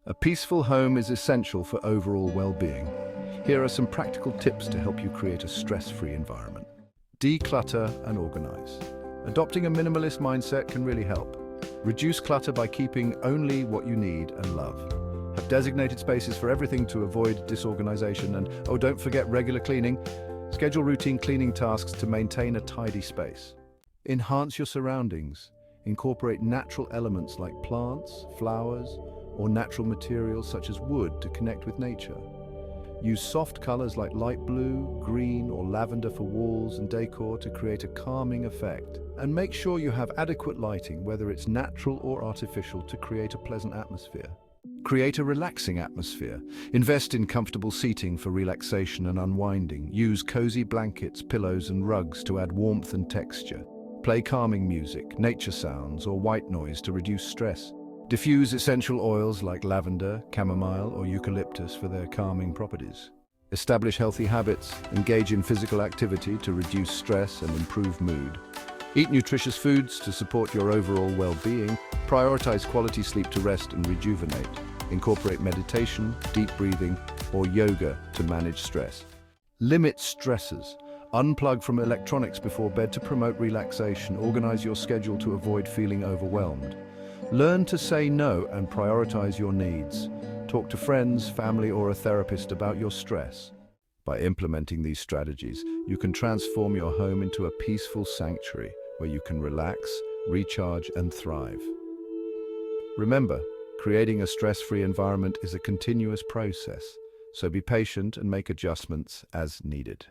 A peaceful home is essential for overall well-being. Here are some practical tips to help you create a stress-free environment. Declutter and organize. Adopting a minimalist mindset can really help. Reduce clutter by keeping only what you need and love. Have designated spaces for everything to avoid disorganization, and don't forget regular cleaning. Schedule routine cleaning tasks to maintain a tidy space. Enhance your surroundings. Incorporate natural elements like plants, flowers, or natural materials such as wood to connect with nature. Use soft colors like light blue, green, or lavender for walls and decor to create a calming effect. And make sure you have adequate lighting, whether it's natural or artificial, to create a pleasant atmosphere. Create a relaxing atmosphere. Invest in comfortable seating for relaxation and unwinding. Use cozy blankets, pillows, and rugs to add warmth and texture. Play calming music, nature sounds, or white noise to reduce stress. Diffuse essential oils like lavender, chamomile, or eucalyptus for their calming properties. Establish healthy habits. Engage in physical activity to reduce stress and improve mood. Eat nutritious foods to support your overall well-being. Prioritize quality sleep to rest and rejuvenate. Incorporate meditation, deep breathing, or yoga to manage stress. Limit stressors. Unplug from electronics before bed to promote relaxation. Organize your schedule to avoid feeling overwhelmed. Learn to say no and prioritize your needs. Talk to friends, family, or a therapist about your stress. By implementing these strategies, you can transform your home into a peaceful sanctuary where you can relax, recharge, and thrive. Remember, creating a stress-free environment is a continuous process, so be patient and make adjustments as needed.